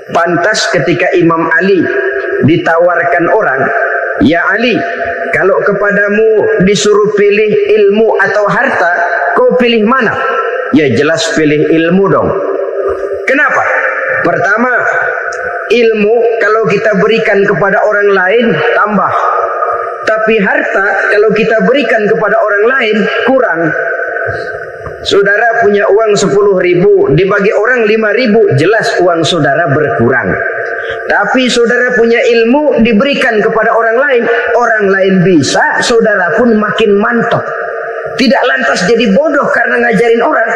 Pantas ketika Imam Ali ditawarkan orang, "Ya Ali, kalau kepadamu disuruh pilih ilmu atau harta, kau pilih mana?" Ya jelas pilih ilmu dong. Kenapa? Pertama, ilmu kalau kita berikan kepada orang lain tambah. Tapi harta kalau kita berikan kepada orang lain kurang. Saudara punya uang 10.000, dibagi orang 5.000, jelas uang saudara berkurang. Tapi saudara punya ilmu diberikan kepada orang lain bisa, saudara pun makin mantap. Tidak lantas jadi bodoh karena ngajarin orang.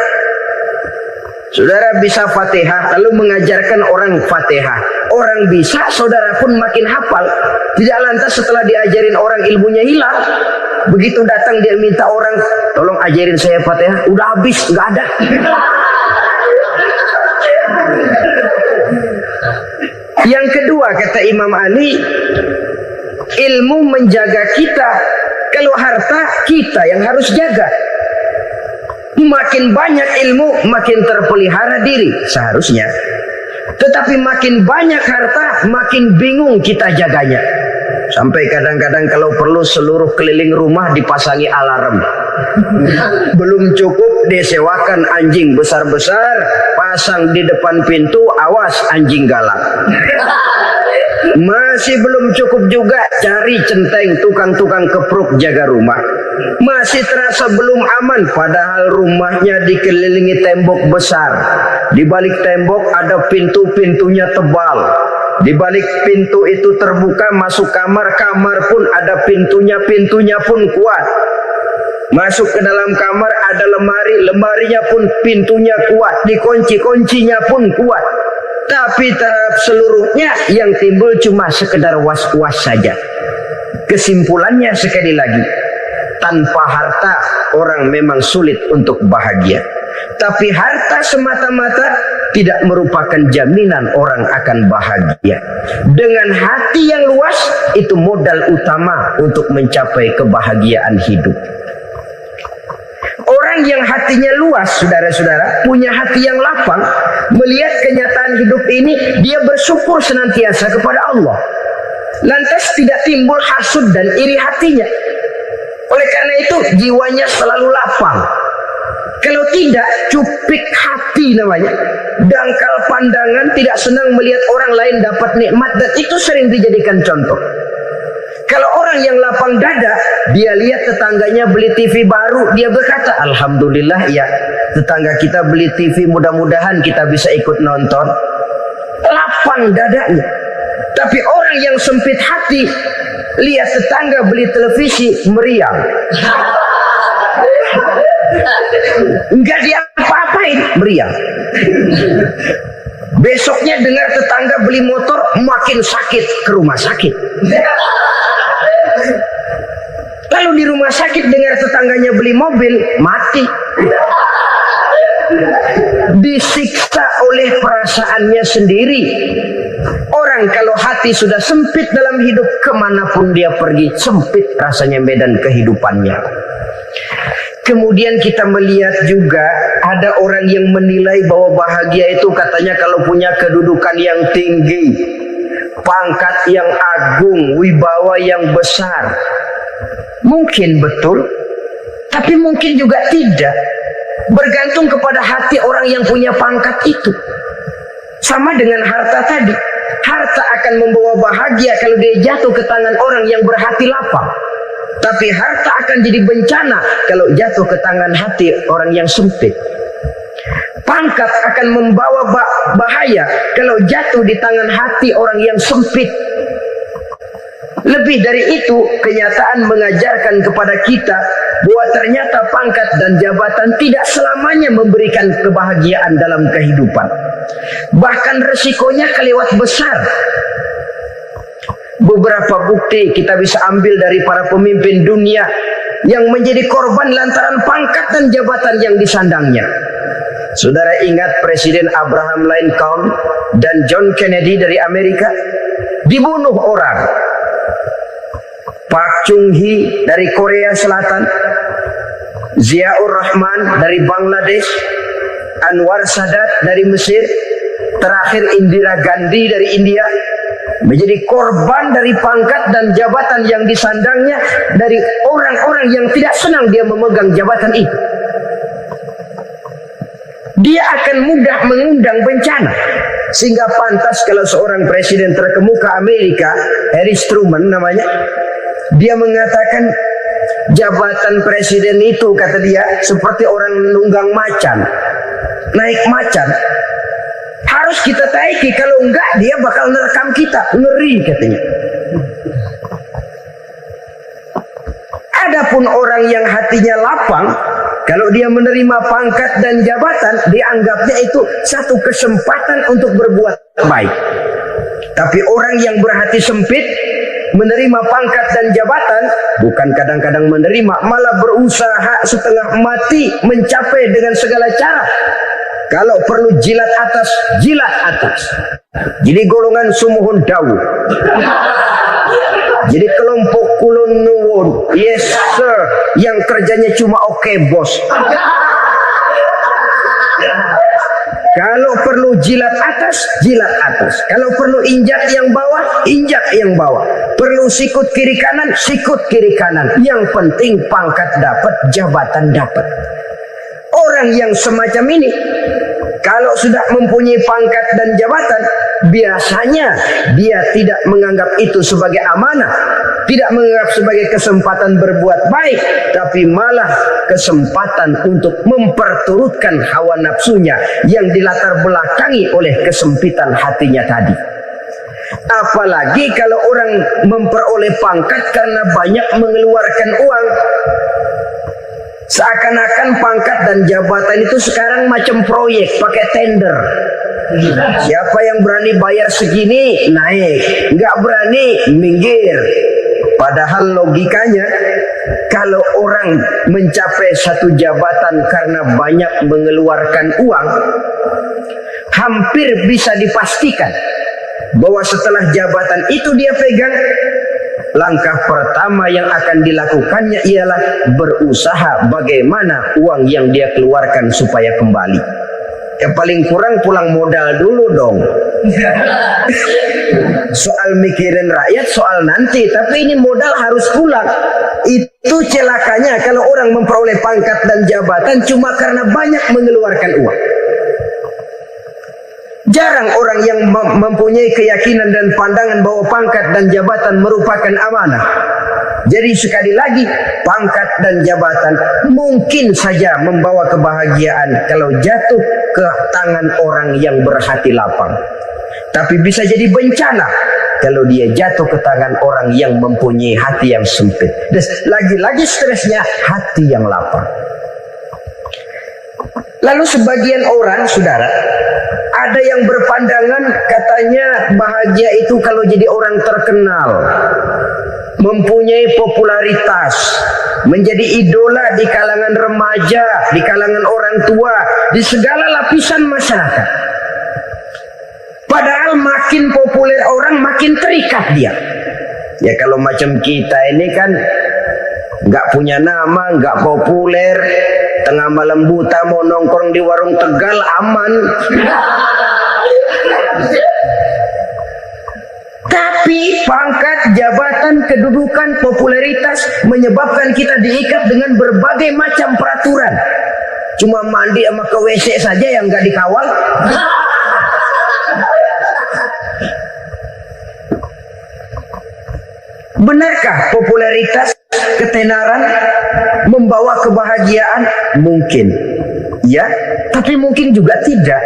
Saudara bisa Fatihah lalu mengajarkan orang Fatihah. Orang bisa, saudara pun makin hafal. Tidak lantas setelah diajarin orang ilmunya hilang. Begitu datang dia minta orang, "Tolong ajarin saya Fatihah." Udah habis, nggak ada. Yang kedua kata Imam Ali, ilmu menjaga kita. Kalau harta kita yang harus jaga. Makin banyak ilmu, makin terpelihara diri seharusnya. Tetapi makin banyak harta, makin bingung kita jaganya. Sampai kadang-kadang kalau perlu seluruh keliling rumah dipasangi alarm. Belum cukup disewakan anjing besar-besar, pasang di depan pintu, awas anjing galak. Masih belum cukup juga, cari centeng tukang-tukang kepruk jaga rumah. Masih terasa belum aman, padahal rumahnya dikelilingi tembok besar. Di balik tembok ada pintu-pintunya tebal. Di balik pintu itu terbuka masuk kamar, kamar pun ada pintunya, pintunya pun kuat. Masuk ke dalam kamar ada lemari, lemarinya pun pintunya kuat, dikunci, kuncinya pun kuat. Tapi terhadap seluruhnya yang timbul cuma sekedar was-was saja. Kesimpulannya sekali lagi, tanpa harta orang memang sulit untuk bahagia. Tapi harta semata-mata tidak merupakan jaminan orang akan bahagia. Dengan hati yang luas, itu modal utama untuk mencapai kebahagiaan hidup. Orang yang hatinya luas, saudara-saudara, punya hati yang lapang, melihat kenyataan hidup ini, dia bersyukur senantiasa kepada Allah. Lantas tidak timbul hasud dan iri hatinya. Oleh karena itu, jiwanya selalu lapang. Kalau tidak, cupik hati namanya. Dangkal pandangan, tidak senang melihat orang lain dapat nikmat, dan itu sering dijadikan contoh. Kalau orang yang lapang dada, dia lihat tetangganya beli TV baru, dia berkata, "Alhamdulillah ya, tetangga kita beli TV, mudah-mudahan kita bisa ikut nonton." Lapang dadanya. Tapi orang yang sempit hati, lihat tetangga beli televisi, meriang. Enggak diapa-apain, meriang. Besoknya dengar tetangga beli motor, makin sakit, ke rumah sakit. Lalu di rumah sakit dengar tetangganya beli mobil, mati. Disiksa oleh perasaannya sendiri. Orang kalau hati sudah sempit dalam hidup, kemanapun dia pergi, sempit rasanya medan kehidupannya. Kemudian kita melihat juga ada orang yang menilai bahwa bahagia itu katanya kalau punya kedudukan yang tinggi, pangkat yang agung, wibawa yang besar. Mungkin betul, tapi mungkin juga tidak. Bergantung kepada hati orang yang punya pangkat itu. Sama dengan harta tadi. Harta akan membawa bahagia kalau dia jatuh ke tangan orang yang berhati lapang. Tapi harta akan jadi bencana kalau jatuh ke tangan hati orang yang sempit. Pangkat akan membawa bahaya kalau jatuh di tangan hati orang yang sempit. Lebih dari itu, kenyataan mengajarkan kepada kita bahwa ternyata pangkat dan jabatan tidak selamanya memberikan kebahagiaan dalam kehidupan. Bahkan resikonya kelewat besar. Beberapa bukti kita bisa ambil dari para pemimpin dunia yang menjadi korban lantaran pangkat dan jabatan yang disandangnya. Saudara ingat Presiden Abraham Lincoln dan John Kennedy dari Amerika dibunuh orang. Pak Chung Hee dari Korea Selatan, Ziaur Rahman dari Bangladesh, Anwar Sadat dari Mesir, terakhir Indira Gandhi dari India menjadi korban dari pangkat dan jabatan yang disandangnya dari orang-orang yang tidak senang dia memegang jabatan itu. Dia akan mudah mengundang bencana. Sehingga pantas kalau seorang presiden terkemuka Amerika, Harry Truman namanya, dia mengatakan jabatan presiden itu, kata dia, seperti orang nunggang macan, naik macan. Harus kita taiki, kalau enggak dia bakal nerekam kita, ngeri katanya. Adapun orang yang hatinya lapang, kalau dia menerima pangkat dan jabatan, dianggapnya itu satu kesempatan untuk berbuat baik. Tapi orang yang berhati sempit, menerima pangkat dan jabatan, bukan kadang-kadang menerima, malah berusaha setengah mati mencapai dengan segala cara. Kalau perlu jilat atas, jilat atas. Jadi golongan sumuhun dawu. Jadi kelompok kulon nuwun, yes sir, yang kerjanya cuma oke bos. Kalau perlu jilat atas, jilat atas. Kalau perlu injak yang bawah, injak yang bawah. Perlu sikut kiri kanan, sikut kiri kanan. Yang penting pangkat dapat, jabatan dapat. Orang yang semacam ini, kalau sudah mempunyai pangkat dan jabatan, biasanya dia tidak menganggap itu sebagai amanah, tidak menganggap sebagai kesempatan berbuat baik, tapi malah kesempatan untuk memperturutkan hawa nafsunya yang dilatar belakangi oleh kesempitan hatinya tadi. Apalagi kalau orang memperoleh pangkat karena banyak mengeluarkan uang. Seakan-akan pangkat dan jabatan itu sekarang macam proyek, pakai tender. Siapa yang berani bayar segini, naik. Nggak berani, minggir. Padahal logikanya, kalau orang mencapai satu jabatan karena banyak mengeluarkan uang, hampir bisa dipastikan bahwa setelah jabatan itu dia pegang, langkah pertama yang akan dilakukannya ialah berusaha bagaimana uang yang dia keluarkan supaya kembali. Ya paling kurang pulang modal dulu dong. Soal mikirin rakyat soal nanti, tapi ini modal harus pulang. Itu celakanya kalau orang memperoleh pangkat dan jabatan cuma karena banyak mengeluarkan uang. Jarang orang yang mempunyai keyakinan dan pandangan bahwa pangkat dan jabatan merupakan amanah. Jadi sekali lagi, pangkat dan jabatan mungkin saja membawa kebahagiaan kalau jatuh ke tangan orang yang berhati lapang. Tapi bisa jadi bencana kalau dia jatuh ke tangan orang yang mempunyai hati yang sempit. Dan lagi-lagi stresnya hati yang lapang. Lalu sebagian orang, saudara, ada yang berpandangan katanya bahagia itu kalau jadi orang terkenal, mempunyai popularitas, menjadi idola di kalangan remaja, di kalangan orang tua, di segala lapisan masyarakat. Padahal makin populer orang, makin terikat dia. Ya kalau macam kita ini kan nggak punya nama, nggak populer, tengah malam buta mau nongkrong di warung Tegal aman. Tapi pangkat, jabatan, kedudukan, popularitas menyebabkan kita diikat dengan berbagai macam peraturan. Cuma mandi sama ke WC saja yang nggak dikawal. Benarkah popularitas, ketenaran membawa kebahagiaan? Mungkin, ya, tapi mungkin juga tidak.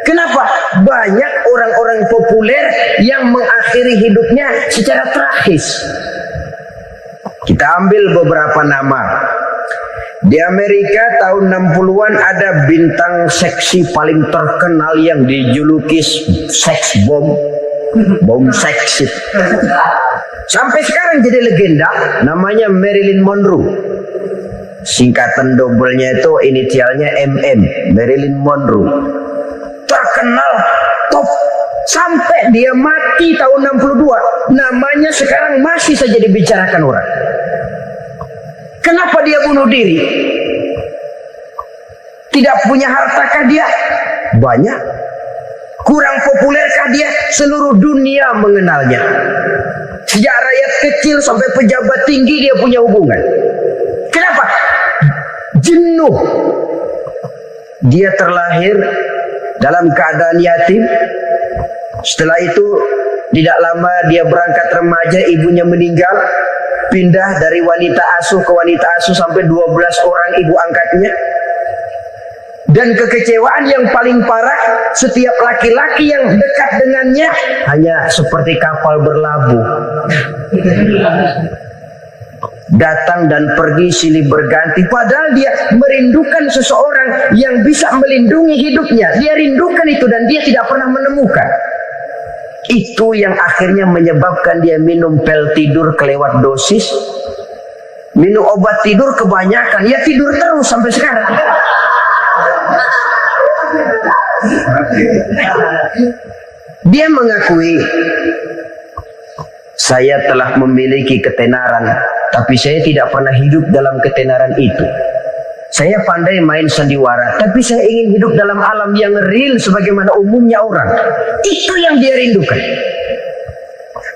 Kenapa? Banyak orang-orang populer yang mengakhiri hidupnya secara tragis. Kita ambil beberapa nama. Di Amerika tahun 60-an ada bintang seksi paling terkenal yang dijuluki sex bomb, bom seksi. Sampai sekarang jadi legenda, namanya Marilyn Monroe. Singkatan dobelnya itu inisialnya MM, Marilyn Monroe. Terkenal, top, sampai dia mati tahun 62. Namanya sekarang masih saja dibicarakan orang. Kenapa dia bunuh diri? Tidak punya hartakah dia? Banyak. Kurang populerkah dia? Seluruh dunia mengenalnya. Sejak rakyat kecil sampai pejabat tinggi dia punya hubungan. Kenapa? Jenuh. Dia terlahir dalam keadaan yatim. Setelah itu tidak lama dia berangkat remaja, ibunya meninggal. Pindah dari wanita asuh ke wanita asuh sampai 12 orang ibu angkatnya. Dan kekecewaan yang paling parah, setiap laki-laki yang dekat dengannya hanya seperti kapal berlabuh. Datang dan pergi silih berganti. Padahal dia merindukan seseorang yang bisa melindungi hidupnya. Dia rindukan itu dan dia tidak pernah menemukan. Itu yang akhirnya menyebabkan dia minum pil tidur kelewat dosis. Minum obat tidur kebanyakan. Ya tidur terus sampai sekarang. Dia mengakui, saya telah memiliki ketenaran, tapi saya tidak pernah hidup dalam ketenaran itu. Saya pandai main sandiwara, tapi saya ingin hidup dalam alam yang real sebagaimana umumnya orang. Itu yang dia rindukan.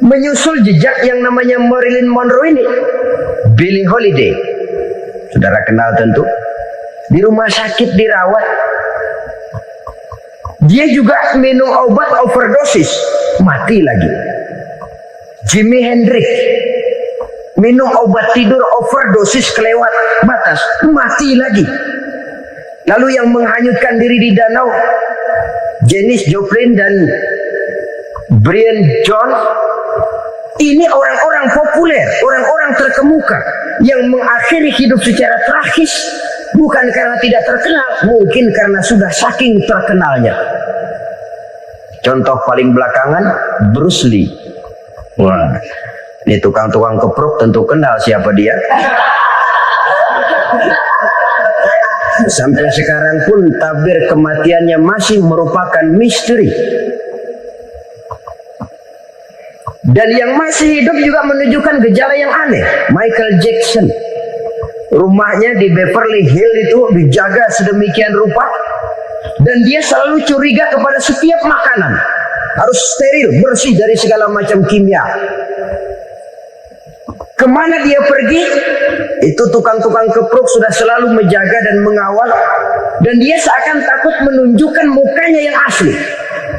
Menyusul jejak yang namanya Marilyn Monroe ini, Billie Holiday, saudara kenal tentu. Di rumah sakit dirawat. Dia juga minum obat overdosis, mati lagi. Jimi Hendrix minum obat tidur overdosis kelewat batas, mati lagi. Lalu yang menghanyutkan diri di danau, Janis Joplin dan Brian Jones. Ini orang-orang populer, orang-orang terkemuka yang mengakhiri hidup secara tragis. Bukan karena tidak terkenal, mungkin karena sudah saking terkenalnya. Contoh paling belakangan, Bruce Lee. Wah, ini tukang-tukang keprok tentu kenal siapa dia. Sampai sekarang pun tabir kematiannya masih merupakan misteri. Dan yang masih hidup juga menunjukkan gejala yang aneh. Michael Jackson, rumahnya di Beverly Hills itu dijaga sedemikian rupa, dan dia selalu curiga kepada setiap makanan. Harus steril, bersih dari segala macam kimia. Kemana dia pergi, itu tukang-tukang keprok sudah selalu menjaga dan mengawal. Dan dia seakan takut menunjukkan mukanya yang asli.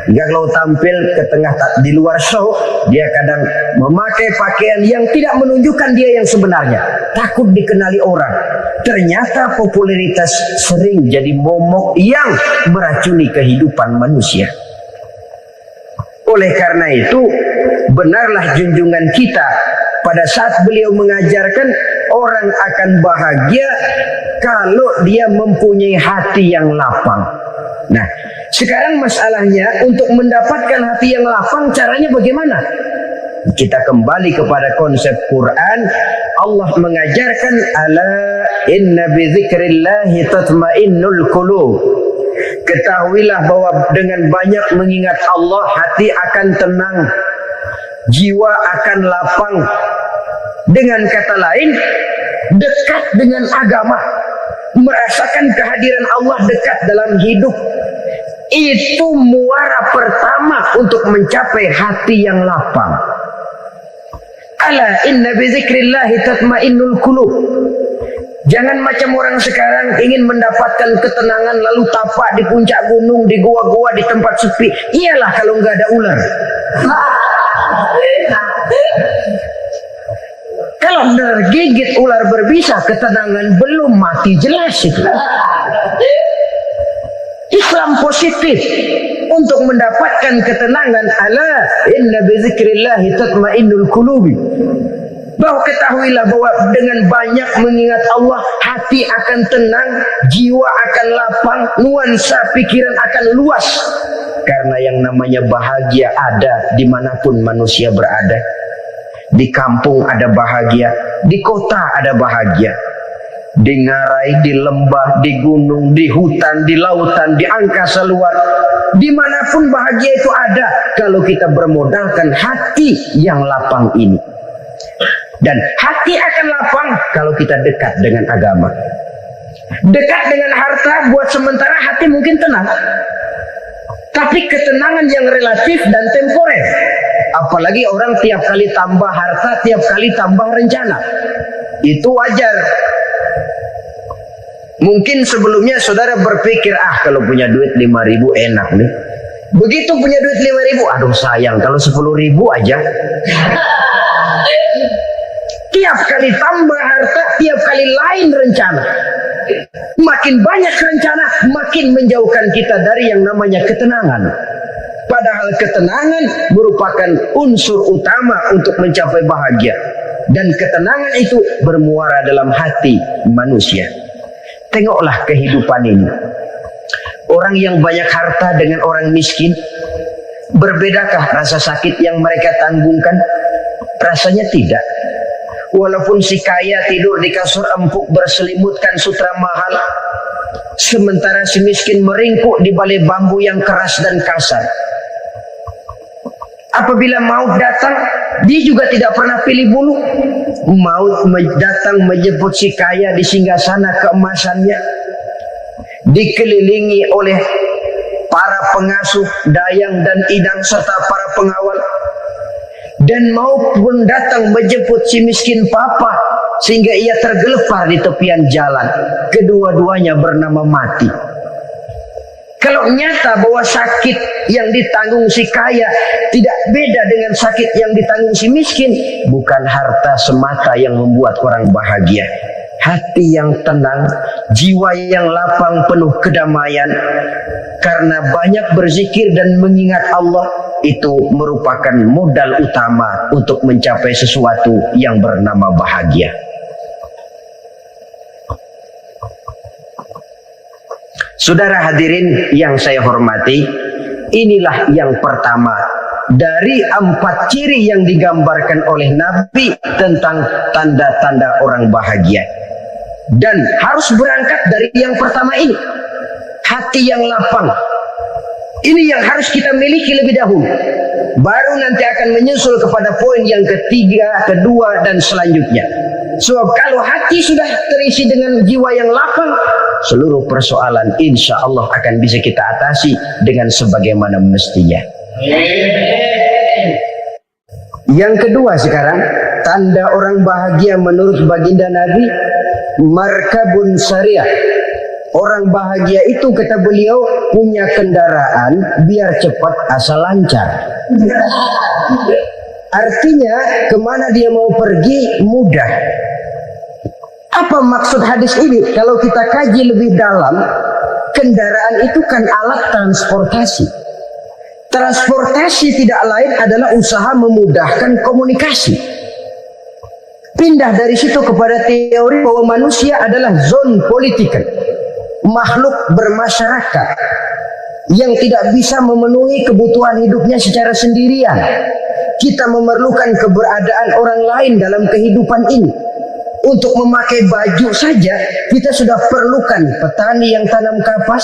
Hingga kalau tampil ke tengah di luar show, dia kadang memakai pakaian yang tidak menunjukkan dia yang sebenarnya. Takut dikenali orang. Ternyata popularitas sering jadi momok yang meracuni kehidupan manusia. Oleh karena itu, benarlah junjungan kita pada saat beliau mengajarkan orang akan bahagia kalau dia mempunyai hati yang lapang. Nah, sekarang masalahnya untuk mendapatkan hati yang lapang, caranya bagaimana? Kita kembali kepada konsep Quran. Allah mengajarkan, ala inna bi dzikrillahi tatmainnul qulub. Ketahuilah bahwa dengan banyak mengingat Allah, hati akan tenang, jiwa akan lapang. Dengan kata lain, dekat dengan agama, merasakan kehadiran Allah dekat dalam hidup. Itu muara pertama untuk mencapai hati yang lapang. Ala inna bi dzikrillahi tatmainnul qulub. Jangan macam orang sekarang ingin mendapatkan ketenangan lalu tapak di puncak gunung, di gua-gua, di tempat sepi. Iyalah kalau nggak ada ular. Kalau tergigit ular berbisa, ketenangan belum, mati jelas itu. Islam positif untuk mendapatkan ketenangan. Ala inna bi dzikrillahi tatmainnul qulub. Bahwa ketahuilah bahwa dengan banyak mengingat Allah, hati akan tenang, jiwa akan lapang, nuansa pikiran akan luas. Karena yang namanya bahagia ada dimanapun manusia berada. Di kampung ada bahagia, di kota ada bahagia. Di ngarai, di lembah, di gunung, di hutan, di lautan, di angkasa luar, dimanapun bahagia itu ada kalau kita bermodalkan hati yang lapang ini. Dan hati akan lapang kalau kita dekat dengan agama. Dekat dengan harta buat sementara hati mungkin tenang. tapi ketenangan yang relatif dan temporer. Apalagi orang tiap kali tambah harta, tiap kali tambah rencana. Itu wajar. Mungkin sebelumnya saudara berpikir, kalau punya duit 5.000 enak nih. Begitu punya duit 5.000, aduh sayang kalau 10.000 aja. Tiap kali tambah harta, tiap kali lain rencana. Makin banyak rencana, makin menjauhkan kita dari yang namanya ketenangan. Padahal ketenangan merupakan unsur utama untuk mencapai bahagia. Dan ketenangan itu bermuara dalam hati manusia. Tengoklah kehidupan ini. Orang yang banyak harta dengan orang miskin, berbedakah rasa sakit yang mereka tanggungkan? Rasanya tidak. Walaupun si kaya tidur di kasur empuk berselimutkan sutra mahal, sementara si miskin meringkuk di balai bambu yang keras dan kasar. Apabila maut datang, dia juga tidak pernah pilih bulu. Maut datang menjemput si kaya di singgasana keemasannya, dikelilingi oleh para pengasuh, dayang dan idang serta para pengawal. Dan maupun datang menjemput si miskin papa sehingga ia tergelepar di tepian jalan. Kedua-duanya bernama mati. Kalau nyata bahwa sakit yang ditanggung si kaya tidak beda dengan sakit yang ditanggung si miskin, bukan harta semata yang membuat orang bahagia. Hati yang tenang, jiwa yang lapang penuh kedamaian karena banyak berzikir dan mengingat Allah, itu merupakan modal utama untuk mencapai sesuatu yang bernama bahagia. Saudara hadirin yang saya hormati, inilah yang pertama dari 4 ciri yang digambarkan oleh Nabi tentang tanda-tanda orang bahagia. Dan harus berangkat dari yang pertama ini, hati yang lapang. Ini yang harus kita miliki lebih dahulu. Baru nanti akan menyusul kepada poin yang ketiga, kedua, dan selanjutnya. Sebab kalau hati sudah terisi dengan jiwa yang lapang, seluruh persoalan insya Allah akan bisa kita atasi dengan sebagaimana mestinya. Yang kedua sekarang, tanda orang bahagia menurut baginda Nabi, markabun syariah. Orang bahagia itu, kata beliau, punya kendaraan biar cepat asal lancar. Artinya kemana dia mau pergi mudah. Apa maksud hadis ini? Kalau kita kaji lebih dalam, kendaraan itu kan alat transportasi. Transportasi tidak lain adalah usaha memudahkan komunikasi. Pindah dari situ kepada teori bahwa manusia adalah zon political, makhluk bermasyarakat yang tidak bisa memenuhi kebutuhan hidupnya secara sendirian. Kita memerlukan keberadaan orang lain dalam kehidupan ini. Untuk memakai baju saja kita sudah perlukan petani yang tanam kapas,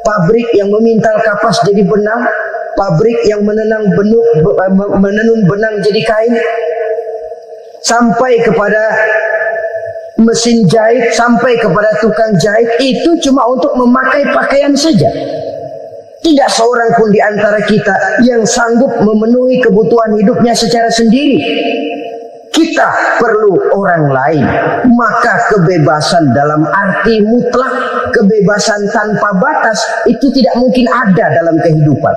pabrik yang memintal kapas jadi benang, pabrik yang menenun benang jadi kain, sampai kepada mesin jahit, sampai kepada tukang jahit. Itu cuma untuk memakai pakaian saja. Tidak seorang pun di antara kita yang sanggup memenuhi kebutuhan hidupnya secara sendiri. Kita perlu orang lain. Maka kebebasan dalam arti mutlak, kebebasan tanpa batas, itu tidak mungkin ada dalam kehidupan.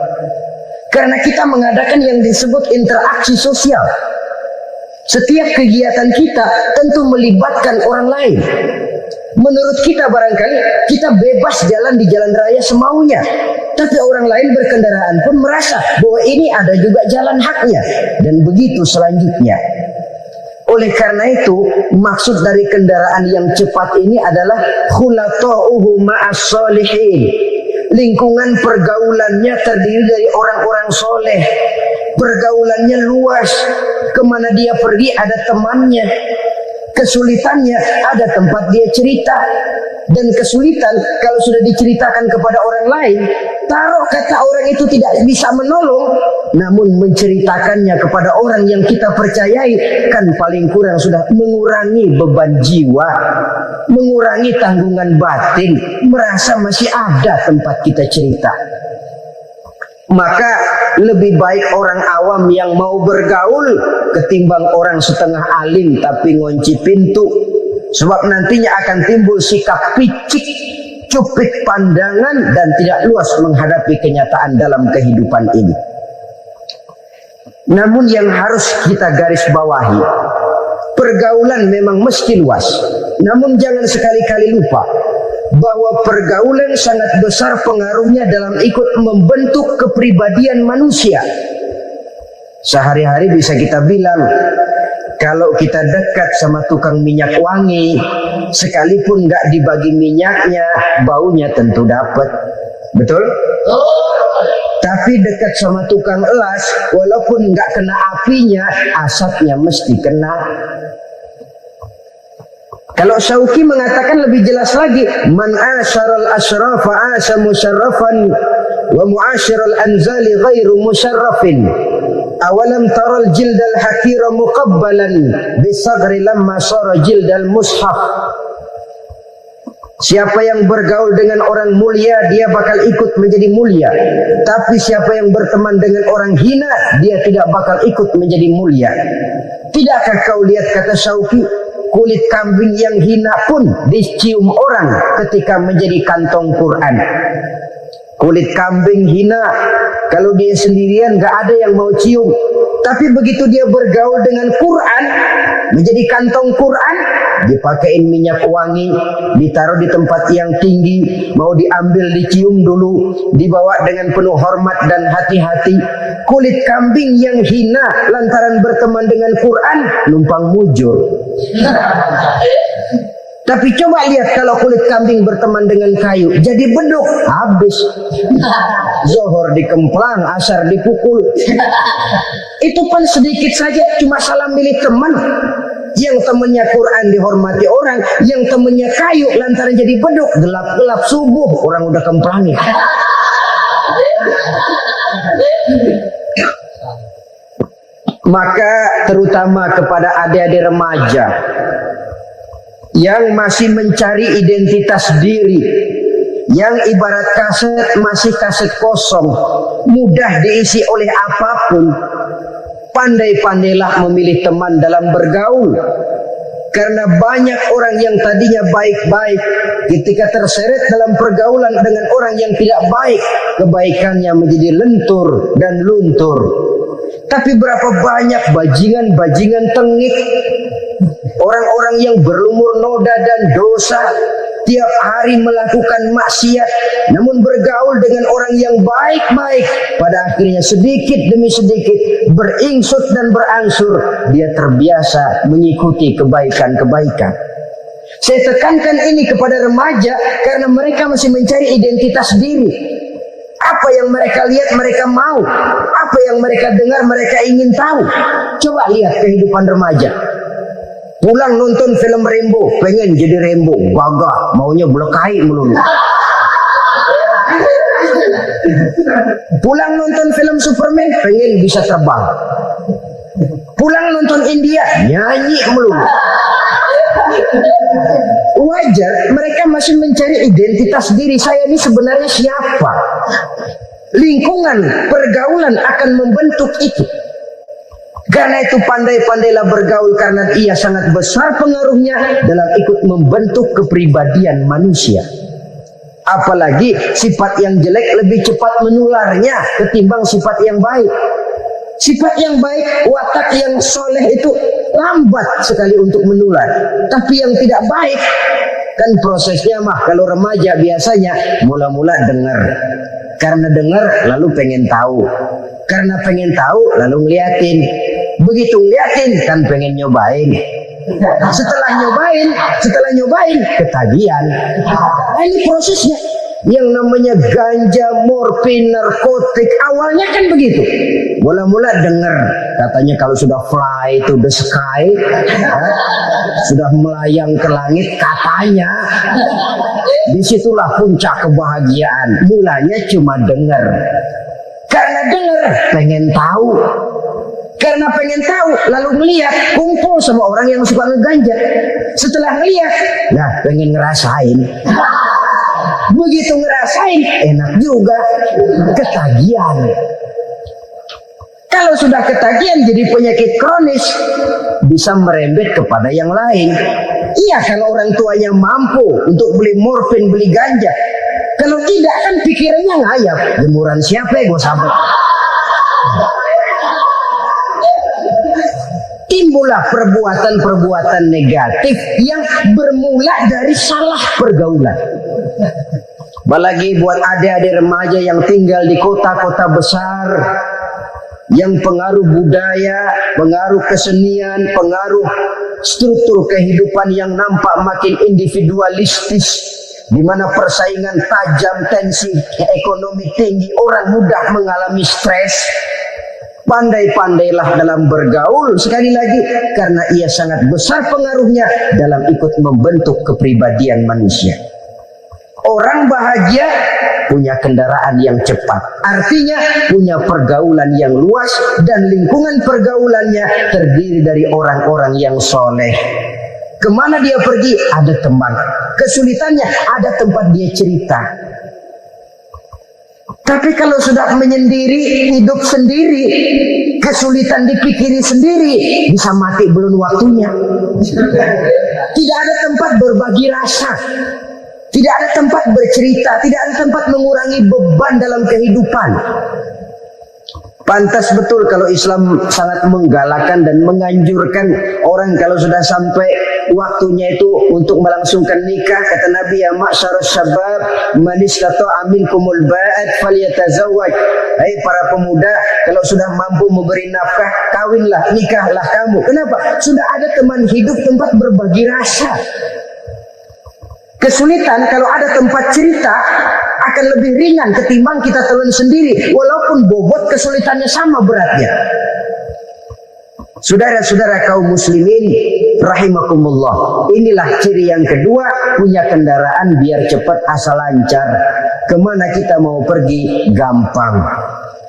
Karena kita mengadakan yang disebut interaksi sosial. Setiap kegiatan kita tentu melibatkan orang lain. Menurut kita barangkali kita bebas jalan di jalan raya semaunya, tapi orang lain berkendaraan pun merasa bahwa ini ada juga jalan haknya, dan begitu selanjutnya. Oleh karena itu, maksud dari kendaraan yang cepat ini adalah khulata'uhu ma'as solihin. Lingkungan pergaulannya terdiri dari orang-orang soleh. Pergaulannya luas. Kemana dia pergi ada temannya. Kesulitannya ada tempat dia cerita. Dan kesulitan kalau sudah diceritakan kepada orang lain, taruh kata orang itu tidak bisa menolong, namun menceritakannya kepada orang yang kita percayai, kan paling kurang sudah mengurangi beban jiwa, mengurangi tanggungan batin, merasa masih ada tempat kita cerita. Maka lebih baik orang awam yang mau bergaul ketimbang orang setengah alim tapi ngunci pintu. Sebab nantinya akan timbul sikap picik, cupik pandangan dan tidak luas menghadapi kenyataan dalam kehidupan ini. Namun yang harus kita garis bawahi, pergaulan memang mesti luas. Namun jangan sekali-kali lupa bahwa pergaulan sangat besar pengaruhnya dalam ikut membentuk kepribadian manusia. Sehari-hari bisa kita bilang, kalau kita dekat sama tukang minyak wangi, sekalipun nggak dibagi minyaknya, baunya tentu dapat. Betul? Tapi dekat sama tukang elas, walaupun nggak kena apinya, asapnya mesti kena. Kalau Syauqi mengatakan lebih jelas lagi, man asyaral asrafa asa musyarrafan wa muasyiral anzali ghairu musyarrafin. Awalam taral jildal hakira muqabbalan bisagri lamma sara jildal mushaf. Siapa yang bergaul dengan orang mulia, dia bakal ikut menjadi mulia. Tapi siapa yang berteman dengan orang hina, dia tidak bakal ikut menjadi mulia. Tidakkah kau lihat, kata Syauqi, kulit kambing yang hina pun dicium orang ketika menjadi kantong Quran. Kulit kambing hina, kalau dia sendirian gak ada yang mau cium. Tapi begitu dia bergaul dengan Quran, menjadi kantong Quran, dipakein minyak wangi, ditaruh di tempat yang tinggi, mau diambil dicium dulu, dibawa dengan penuh hormat dan hati-hati. Kulit kambing yang hina lantaran berteman dengan Quran, numpang mujur. Tapi coba lihat kalau kulit kambing berteman dengan kayu, jadi beduk, habis. Zohor dikemplang, asar dipukul. Itu pun sedikit saja, cuma salah milih teman. Yang temannya Quran dihormati orang, yang temannya kayu lantaran jadi beduk, gelap-gelap subuh orang udah kemplangi. Maka terutama kepada adik-adik remaja yang masih mencari identitas diri, yang ibarat kaset masih kaset kosong, mudah diisi oleh apapun, pandai-pandailah memilih teman dalam bergaul. Karena banyak orang yang tadinya baik-baik, ketika terseret dalam pergaulan dengan orang yang tidak baik, kebaikannya menjadi lentur dan luntur. Tapi berapa banyak bajingan-bajingan tengik, orang-orang yang berlumur noda dan dosa, tiap hari melakukan maksiat, namun bergaul dengan orang yang baik-baik, pada akhirnya sedikit demi sedikit beringsut dan berangsur dia terbiasa mengikuti kebaikan-kebaikan. Saya tekankan ini kepada remaja karena mereka masih mencari identitas diri. Apa yang mereka lihat mereka mau, apa yang mereka dengar mereka ingin tahu. Coba lihat kehidupan remaja. Pulang nonton film Rembo, pengen jadi Rembo, gagah, maunya belekai melulu. Pulang nonton film Superman, pengen bisa terbang. Pulang nonton India, nyanyi melulu. Wajar, mereka masih mencari identitas diri. Saya ini sebenarnya siapa? Lingkungan, pergaulan akan membentuk itu. Karena itu pandai-pandailah bergaul karena ia sangat besar pengaruhnya dalam ikut membentuk kepribadian manusia. Apalagi sifat yang jelek lebih cepat menularnya ketimbang sifat yang baik. Sifat yang baik, watak yang soleh itu lambat sekali untuk menular. Tapi yang tidak baik, kan prosesnya mah kalau remaja biasanya mula-mula dengar. Karena dengar lalu pengen tahu. Karena pengen tahu lalu ngeliatin. Begitu ngeliatin kan pengen nyobain. Setelah nyobain ketagihan. Nah, ini prosesnya. Yang namanya ganja, morfin, narkotik awalnya kan begitu. Mula-mula dengar katanya kalau sudah fly to the sky, sudah melayang ke langit katanya, disitulah puncak kebahagiaan. Mulanya cuma dengar. Karena dengar pengen tahu. Karena pengen tahu, lalu ngeliat, kumpul sama orang yang suka ngeganja. Setelah ngeliat, nah pengen ngerasain. Begitu ngerasain, enak juga. Ketagihan. Kalau sudah ketagihan jadi penyakit kronis, bisa merembet kepada yang lain. Iya, kalau orang tuanya mampu untuk beli morfin, beli ganja. Kalau tidak kan pikirannya ngayap. Jemuran siapa ya gue sahabat? Timbullah perbuatan-perbuatan negatif yang bermula dari salah pergaulan. Apalagi buat adik-adik remaja yang tinggal di kota-kota besar, yang pengaruh budaya, pengaruh kesenian, pengaruh struktur kehidupan yang nampak makin individualistis, di mana persaingan tajam, tensi ekonomi tinggi, orang mudah mengalami stres. Pandai-pandailah dalam bergaul, sekali lagi, karena ia sangat besar pengaruhnya dalam ikut membentuk kepribadian manusia. Orang bahagia punya kendaraan yang cepat, artinya punya pergaulan yang luas, dan lingkungan pergaulannya terdiri dari orang-orang yang soleh. Kemana dia pergi, ada teman. Kesulitannya, ada tempat dia cerita. Tapi kalau sudah menyendiri, hidup sendiri, kesulitan dipikiri sendiri, bisa mati belum waktunya. Tidak ada tempat berbagi rasa, tidak ada tempat bercerita, tidak ada tempat mengurangi beban dalam kehidupan. Pantas betul kalau Islam sangat menggalakkan dan menganjurkan orang kalau sudah sampai waktunya itu untuk melangsungkan nikah. Kata Nabi, ya ma'syarus syabab man istata'a minkumul ba'at falyatazawwaj. Hai para pemuda, kalau sudah mampu memberi nafkah, kawinlah, nikahlah kamu. Kenapa? Sudah ada teman hidup, tempat berbagi rasa. Kesulitan kalau ada tempat cerita akan lebih ringan ketimbang kita telan sendiri, walaupun bobot kesulitannya sama beratnya. Saudara-saudara kaum muslimin rahimakumullah, inilah ciri yang kedua, punya kendaraan biar cepat asal lancar. Kemana kita mau pergi gampang.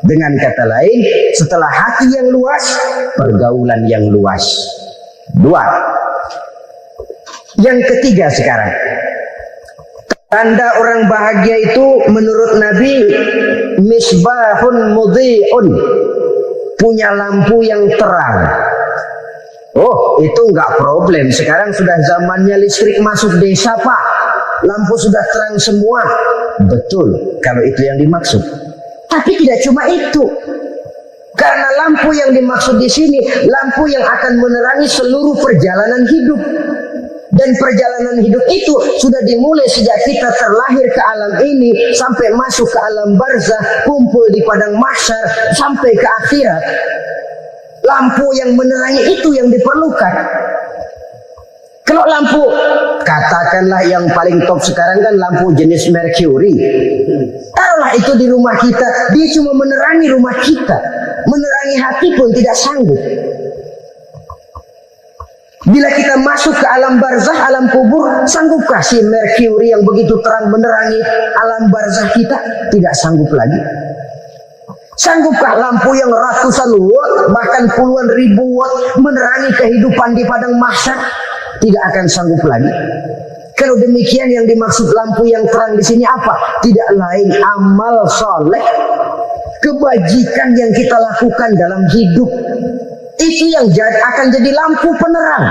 Dengan kata lain, setelah hati yang luas, pergaulan yang luas. Dua. Yang ketiga sekarang, tanda orang bahagia itu menurut Nabi, misbahun mudhi'un, punya lampu yang terang. Oh, itu enggak problem. Sekarang sudah zamannya listrik masuk desa, Pak. Lampu sudah terang semua. Betul, kalau itu yang dimaksud. Tapi tidak cuma itu. Karena lampu yang dimaksud di sini, lampu yang akan menerangi seluruh perjalanan hidup. Dan perjalanan hidup itu sudah dimulai sejak kita terlahir ke alam ini, sampai masuk ke alam barzah, kumpul di padang mahsyar, sampai ke akhirat. Lampu yang menerangi itu yang diperlukan. Kalau lampu, katakanlah yang paling top sekarang kan lampu jenis Mercury. Taruhlah itu di rumah kita, dia cuma menerangi rumah kita. Menerangi hati pun tidak sanggup. Bila kita masuk ke alam barzah, alam kubur, sanggupkah si Mercury yang begitu terang menerangi alam barzah kita? Tidak sanggup lagi. Sanggupkah lampu yang ratusan watt, bahkan puluhan ribu watt menerangi kehidupan di padang mahsyar? Tidak akan sanggup lagi. Kalau demikian, yang dimaksud lampu yang terang di sini apa? Tidak lain amal soleh, kebajikan yang kita lakukan dalam hidup. Itu yang akan jadi lampu penerang.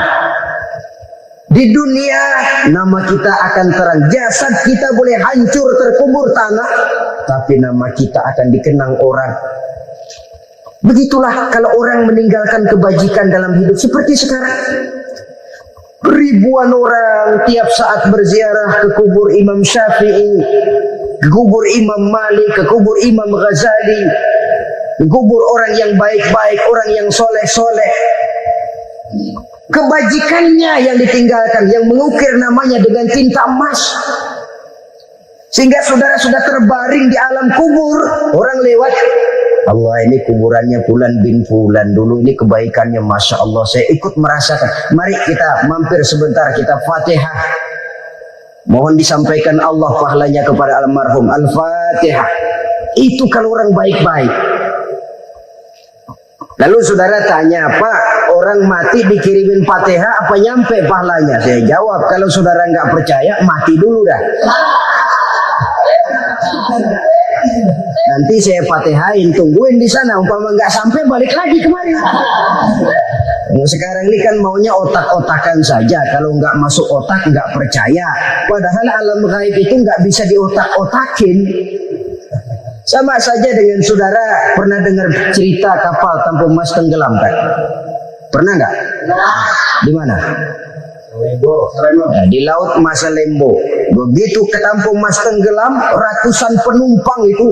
Di dunia nama kita akan terang. Jasad kita boleh hancur terkubur tanah, tapi nama kita akan dikenang orang. Begitulah kalau orang meninggalkan kebajikan dalam hidup seperti sekarang. Ribuan orang tiap saat berziarah ke kubur Imam Syafi'i, ke kubur Imam Malik, ke kubur Imam Ghazali, kubur orang yang baik-baik, orang yang soleh-soleh. Kebajikannya yang ditinggalkan, yang mengukir namanya dengan tinta emas. Sehingga saudara sudah terbaring di alam kubur, orang lewat, Allah, ini kuburannya Fulan bin Fulan, dulu ini kebaikannya Masya Allah, saya ikut merasakan. Mari kita mampir sebentar, kita Fatihah. Mohon disampaikan Allah pahalanya kepada almarhum. Al-Fatihah. Itu kalau orang baik-baik. Lalu saudara tanya, Pak, orang mati dikirimin Fatihah apa nyampe pahalanya? Saya jawab, kalau saudara nggak percaya, mati dulu dah. Nanti saya Fatihain, tungguin di sana. Umpama nggak sampai, balik lagi kemari. Sekarang ini kan maunya otak-otakan saja. Kalau nggak masuk otak nggak percaya. Padahal alam gaib itu nggak bisa diotak-otakin. Sama saja dengan saudara pernah dengar cerita kapal Tampu Mas tenggelam kan? Pernah nggak? Di mana? Nah, di laut Masalembo. Begitu ke Tampu Mas tenggelam, ratusan penumpang itu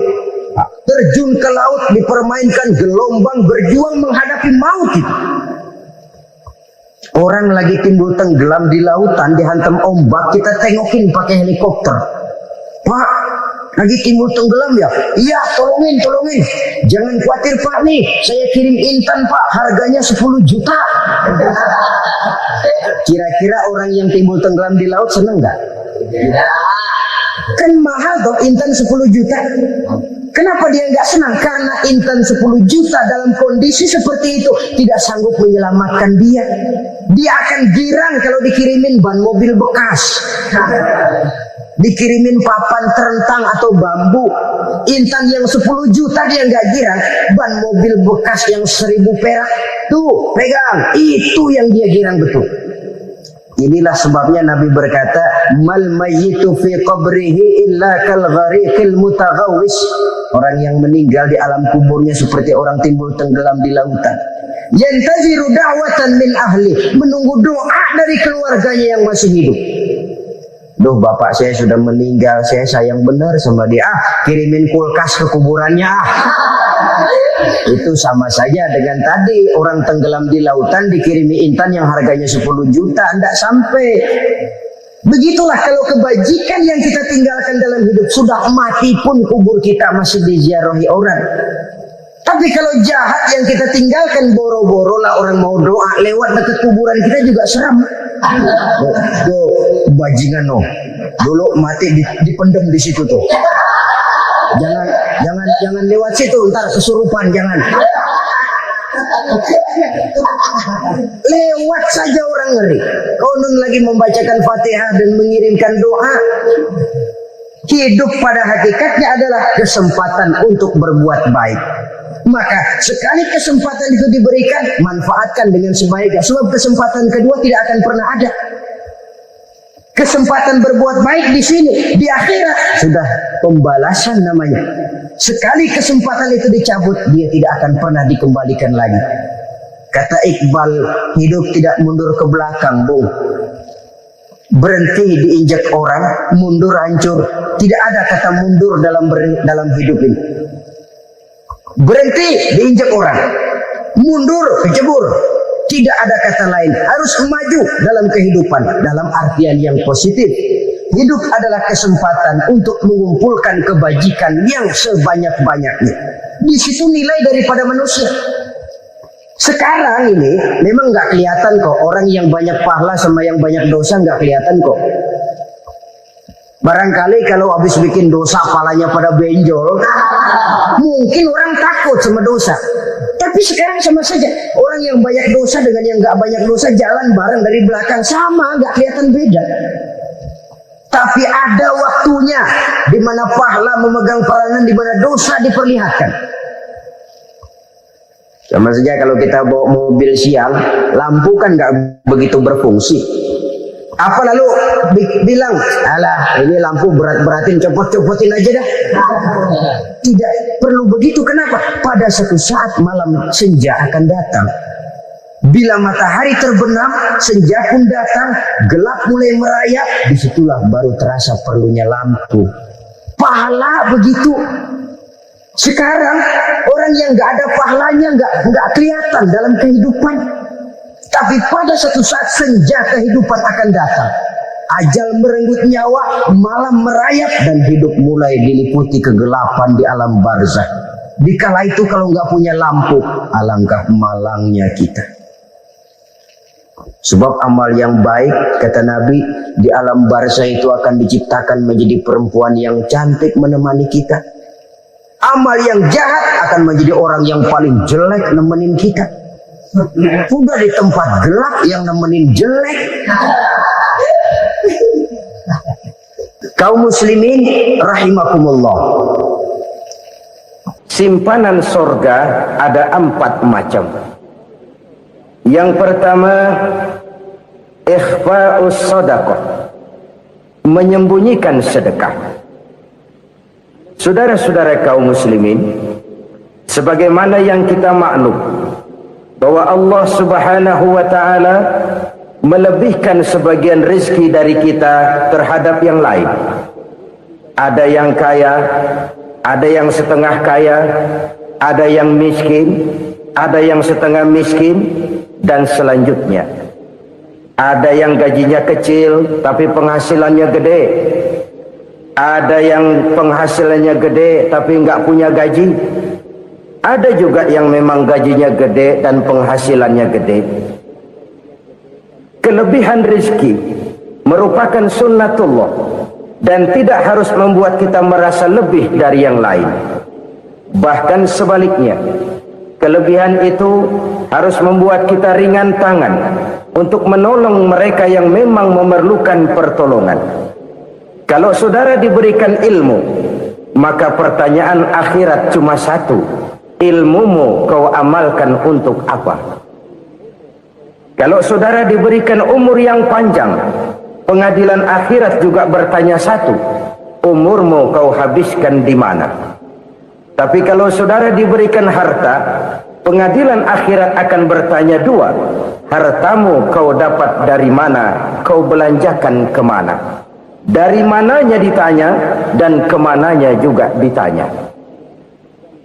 terjun ke laut, dipermainkan gelombang, berjuang menghadapi maut itu. Orang lagi timbul tenggelam di lautan, dihantam ombak, kita tengokin pakai helikopter. Pak, lagi timbul tenggelam ya? Iya, tolongin. Jangan khawatir Pak nih, saya kirim intan Pak, harganya 10 juta. Kira-kira orang yang timbul tenggelam di laut seneng nggak? Kan mahal toh intan 10 juta. Kenapa dia nggak senang? Karena intan 10 juta dalam kondisi seperti itu tidak sanggup menyelamatkan dia. Dia akan girang kalau dikirimin ban mobil bekas, dikirimin papan terentang atau bambu. Intan yang 10 juta dia nggak girang. Ban mobil bekas yang 1000 perak, tuh pegang, itu yang dia girang betul. Inilah sebabnya Nabi berkata, mal mayyitu fi qabrihi illa kal ghariqil mutaghawwis. Orang yang meninggal di alam kuburnya seperti orang timbul tenggelam di lautan. Yantaziru da'watan min ahli, menunggu doa dari keluarganya yang masih hidup. Duh, bapak saya sudah meninggal, saya sayang benar sama dia. Kirimin kulkas ke kuburannya. Itu sama saja dengan tadi orang tenggelam di lautan dikirimi intan yang harganya 10 juta, tidak sampai. Begitulah kalau kebajikan yang kita tinggalkan dalam hidup, sudah mati pun kubur kita masih diziarahi orang. Tapi kalau jahat yang kita tinggalkan, boro-boro lah orang mau doa lewat dekat kuburan kita juga seram. Tuh bajingan no, dulu mati dipendem di situ tuh. Jangan lewat situ, ntar kesurupan, jangan. Lewat saja orang ngeri. Konon lagi membacakan Fatihah dan mengirimkan doa. Hidup pada hakikatnya adalah kesempatan untuk berbuat baik. Maka sekali kesempatan itu diberikan, manfaatkan dengan sebaiknya. Sebab kesempatan kedua tidak akan pernah ada. Kesempatan berbuat baik di sini, di akhirat sudah pembalasan namanya. Sekali kesempatan itu dicabut, dia tidak akan pernah dikembalikan lagi. Kata Iqbal, hidup tidak mundur ke belakang, Bung. Berhenti diinjak orang, mundur hancur. Tidak ada kata mundur dalam hidup ini. Berhenti diinjak orang, mundur kecebur. Tidak ada kata lain, harus maju dalam kehidupan dalam artian yang positif. Hidup adalah kesempatan untuk mengumpulkan kebajikan yang sebanyak-banyaknya. Di situ nilai daripada manusia. Sekarang ini memang nggak kelihatan kok, orang yang banyak pahala sama yang banyak dosa nggak kelihatan kok. Barangkali kalau habis bikin dosa palanya pada benjol, mungkin orang takut sama dosa. Tapi sekarang sama saja, orang yang banyak dosa dengan yang nggak banyak dosa jalan bareng dari belakang, sama, nggak kelihatan beda. Tapi ada waktunya di mana pahala memegang peranan, di mana dosa diperlihatkan. Sama saja kalau kita bawa mobil siang, lampu kan nggak begitu berfungsi. Apa lalu bilang, alah ini lampu berat-beratin, copot-copotin aja dah. Tidak perlu begitu. Kenapa? Pada suatu saat malam senja akan datang. Bila matahari terbenam, senja pun datang, gelap mulai merayap, disitulah baru terasa perlunya lampu. Pahala begitu. Sekarang orang yang nggak ada pahalanya nggak kelihatan dalam kehidupan. Tapi pada suatu saat senja kehidupan akan datang. Ajal merenggut nyawa, malam merayap, dan hidup mulai diliputi kegelapan di alam barzakh. Dikala itu kalau nggak punya lampu, alangkah malangnya kita. Sebab amal yang baik, kata Nabi, di alam barzakh itu akan diciptakan menjadi perempuan yang cantik menemani kita. Amal yang jahat akan menjadi orang yang paling jelek nemenin kita. Sudah di tempat gelap yang nemenin jelek. Kaum muslimin rahimakumullah, simpanan surga ada 4 macam. Yang pertama, ikhfa'us shadaqah, menyembunyikan sedekah. Saudara-saudara kaum muslimin, sebagaimana yang kita maklum bahwa Allah Subhanahu wa taala melebihkan sebagian rezeki dari kita terhadap yang lain. Ada yang kaya, ada yang setengah kaya, ada yang miskin, ada yang setengah miskin, dan selanjutnya. Ada yang gajinya kecil tapi penghasilannya gede. Ada yang penghasilannya gede tapi nggak punya gaji. Ada juga yang memang gajinya gede dan penghasilannya gede. Kelebihan rezeki merupakan sunnatullah dan tidak harus membuat kita merasa lebih dari yang lain. Bahkan sebaliknya, kelebihan itu harus membuat kita ringan tangan untuk menolong mereka yang memang memerlukan pertolongan. Kalau saudara diberikan ilmu, maka pertanyaan akhirat cuma satu: ilmumu kau amalkan untuk apa? Kalau saudara diberikan umur yang panjang, pengadilan akhirat juga bertanya satu: umurmu kau habiskan di mana? Tapi kalau saudara diberikan harta, pengadilan akhirat akan bertanya 2: hartamu kau dapat dari mana? Kau belanjakan kemana? Dari mananya ditanya, dan kemananya juga ditanya.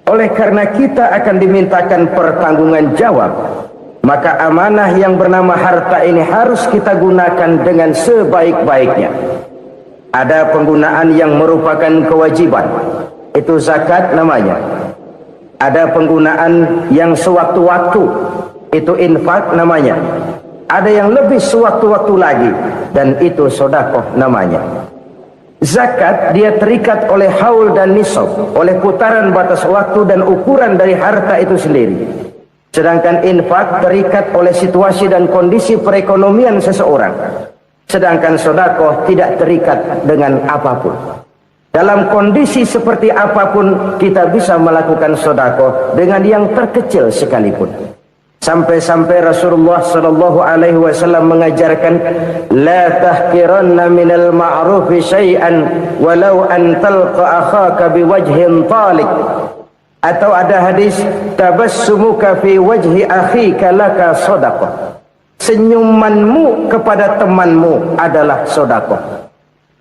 Oleh karena kita akan dimintakan pertanggungan jawab, maka amanah yang bernama harta ini harus kita gunakan dengan sebaik-baiknya. Ada penggunaan yang merupakan kewajiban, itu zakat namanya. Ada penggunaan yang sewaktu-waktu, itu infak namanya. Ada yang lebih sewaktu-waktu lagi, dan itu sedekah namanya. Zakat dia terikat oleh haul dan nisab, oleh putaran batas waktu dan ukuran dari harta itu sendiri. Sedangkan infak terikat oleh situasi dan kondisi perekonomian seseorang. Sedangkan sedekah tidak terikat dengan apapun. Dalam kondisi seperti apapun kita bisa melakukan sedekah dengan yang terkecil sekalipun. Sampai-sampai Rasulullah sallallahu alaihi wasallam mengajarkan, la tahqiranna minal ma'rufi syai'an walau an talqa akhaka biwajhin talik. Atau ada hadis, tabassumuka fi wajhi akhika laka shadaqah. Senyumanmu kepada temanmu adalah sedekah.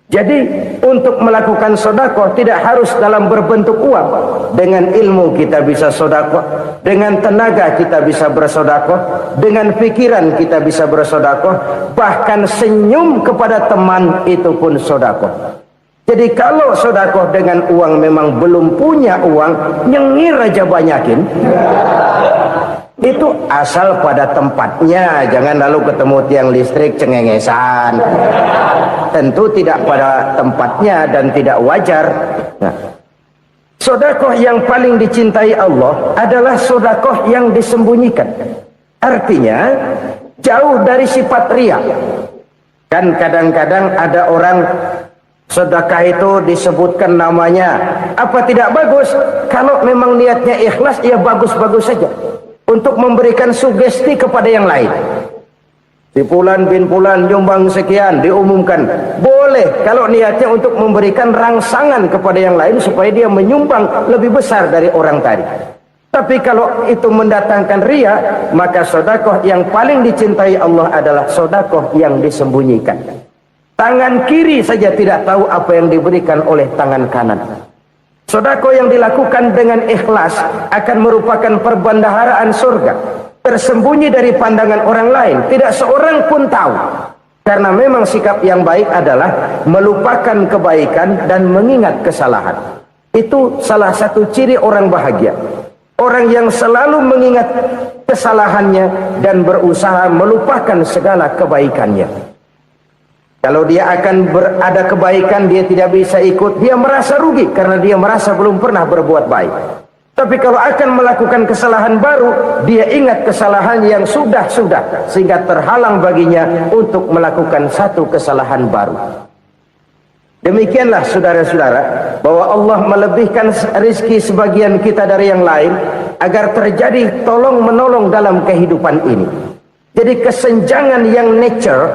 Jadi untuk melakukan sedekah tidak harus dalam berbentuk uang. Dengan ilmu kita bisa sedekah, dengan tenaga kita bisa bersedekah, dengan pikiran kita bisa bersedekah, bahkan senyum kepada teman itu pun sedekah. Jadi kalau sedekah dengan uang memang belum punya uang, nyengir aja banyakin. Itu asal pada tempatnya, jangan lalu ketemu tiang listrik cengengesan. Tentu tidak pada tempatnya dan tidak wajar. Nah, sedekah yang paling dicintai Allah adalah sedekah yang disembunyikan. Artinya jauh dari sifat riya. Kan kadang-kadang ada orang sedekah itu disebutkan namanya, apa tidak bagus? Kalau memang niatnya ikhlas, ya bagus-bagus saja. Untuk memberikan sugesti kepada yang lain. Si Fulan bin Fulan nyumbang sekian, diumumkan. Boleh kalau niatnya untuk memberikan rangsangan kepada yang lain supaya dia menyumbang lebih besar dari orang tadi. Tapi kalau itu mendatangkan riya, maka sedekah yang paling dicintai Allah adalah sedekah yang disembunyikan. Tangan kiri saja tidak tahu apa yang diberikan oleh tangan kanan. Sedekah yang dilakukan dengan ikhlas akan merupakan perbendaharaan surga, tersembunyi dari pandangan orang lain, tidak seorang pun tahu. Karena memang sikap yang baik adalah melupakan kebaikan dan mengingat kesalahan. Itu salah satu ciri orang bahagia. Orang yang selalu mengingat kesalahannya dan berusaha melupakan segala kebaikannya. Kalau dia akan ada kebaikan, dia tidak bisa ikut, dia merasa rugi karena dia merasa belum pernah berbuat baik. Tapi kalau akan melakukan kesalahan baru, dia ingat kesalahan yang sudah-sudah, sehingga terhalang baginya untuk melakukan satu kesalahan baru. Demikianlah saudara-saudara, bahwa Allah melebihkan rizki sebagian kita dari yang lain agar terjadi tolong menolong dalam kehidupan ini. Jadi kesenjangan yang nature,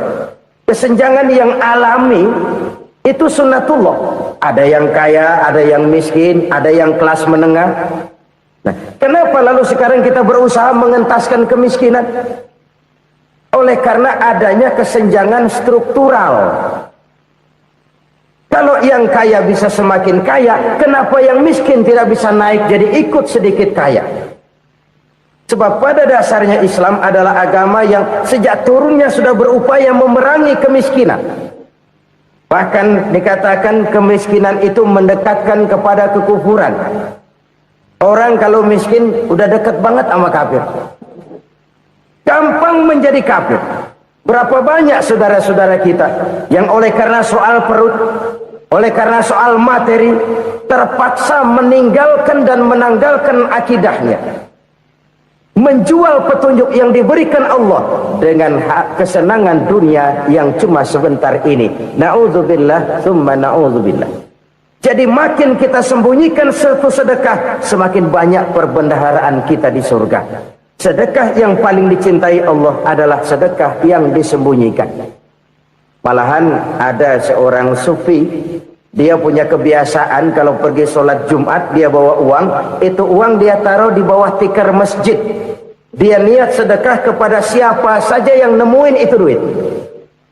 kesenjangan yang alami, itu sunnatullah. Ada yang kaya, ada yang miskin, ada yang kelas menengah. Nah, kenapa lalu sekarang kita berusaha mengentaskan kemiskinan? Oleh karena adanya kesenjangan struktural. Kalau yang kaya bisa semakin kaya, kenapa yang miskin tidak bisa naik jadi ikut sedikit kaya? Sebab pada dasarnya Islam adalah agama yang sejak turunnya sudah berupaya memerangi kemiskinan. Bahkan dikatakan kemiskinan itu mendekatkan kepada kekufuran. Orang kalau miskin udah dekat banget sama kafir. Gampang menjadi kafir. Berapa banyak saudara-saudara kita yang oleh karena soal perut, oleh karena soal materi, terpaksa meninggalkan dan menanggalkan akidahnya, menjual petunjuk yang diberikan Allah dengan hak kesenangan dunia yang cuma sebentar ini. Na'udzubillah, thumma na'udzubillah. Jadi makin kita sembunyikan satu sedekah, semakin banyak perbendaharaan kita di surga. Sedekah yang paling dicintai Allah adalah sedekah yang disembunyikan. Malahan ada seorang sufi, dia punya kebiasaan kalau pergi sholat Jumat dia bawa uang, itu uang dia taruh di bawah tikar masjid. Dia niat sedekah kepada siapa saja yang nemuin itu duit.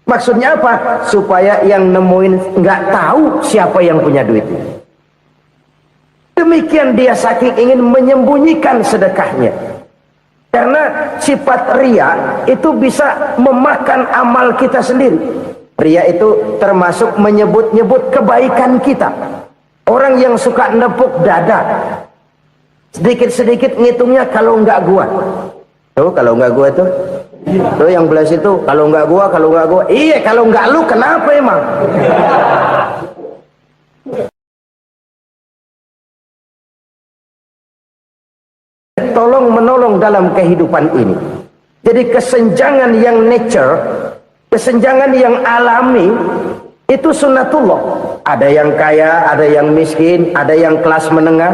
Maksudnya apa? Supaya yang nemuin nggak tahu siapa yang punya duit. Demikian dia saking ingin menyembunyikan sedekahnya. Karena sifat ria itu bisa memakan amal kita sendiri. Ria itu termasuk menyebut-nyebut kebaikan kita. Orang yang suka nepuk dada, sedikit-sedikit ngitungnya kalau enggak gua. Tuh kalau enggak gua tuh. Tuh yang belah situ, kalau enggak gua, kalau enggak gua. Iya, kalau enggak lu kenapa emang? Tolong menolong dalam kehidupan ini. Jadi kesenjangan yang nature, kesenjangan yang alami, itu sunnatullah. Ada yang kaya, ada yang miskin, ada yang kelas menengah.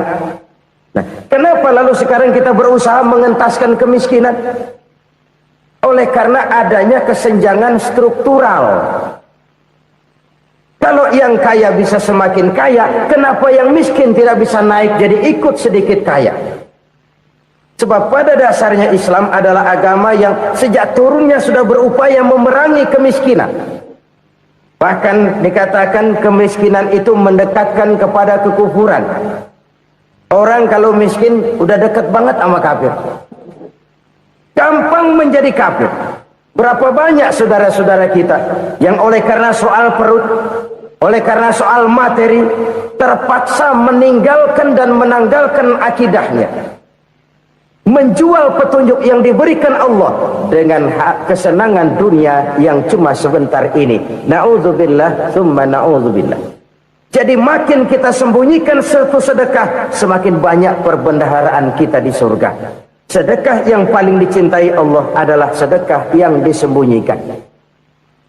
Nah, kenapa lalu sekarang kita berusaha mengentaskan kemiskinan? Oleh karena adanya kesenjangan struktural. Kalau yang kaya bisa semakin kaya, kenapa yang miskin tidak bisa naik jadi ikut sedikit kaya? Sebab pada dasarnya Islam adalah agama yang sejak turunnya sudah berupaya memerangi kemiskinan. Bahkan dikatakan kemiskinan itu mendekatkan kepada kekufuran. Orang kalau miskin udah dekat banget sama kafir. Gampang menjadi kafir. Berapa banyak saudara-saudara kita yang oleh karena soal perut, oleh karena soal materi, terpaksa meninggalkan dan menanggalkan akidahnya, menjual petunjuk yang diberikan Allah dengan hak kesenangan dunia yang cuma sebentar ini. Na'udzubillah, thumma na'udzubillah. Jadi makin kita sembunyikan satu sedekah, semakin banyak perbendaharaan kita di surga. Sedekah yang paling dicintai Allah adalah sedekah yang disembunyikan.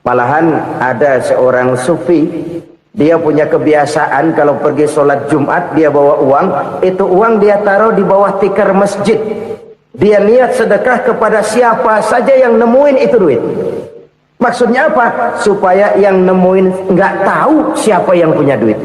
Malahan ada seorang sufi, dia punya kebiasaan kalau pergi sholat Jumat dia bawa uang, itu uang dia taruh di bawah tikar masjid. Dia niat sedekah kepada siapa saja yang nemuin itu duit. Maksudnya apa? Supaya yang nemuin nggak tahu siapa yang punya duit.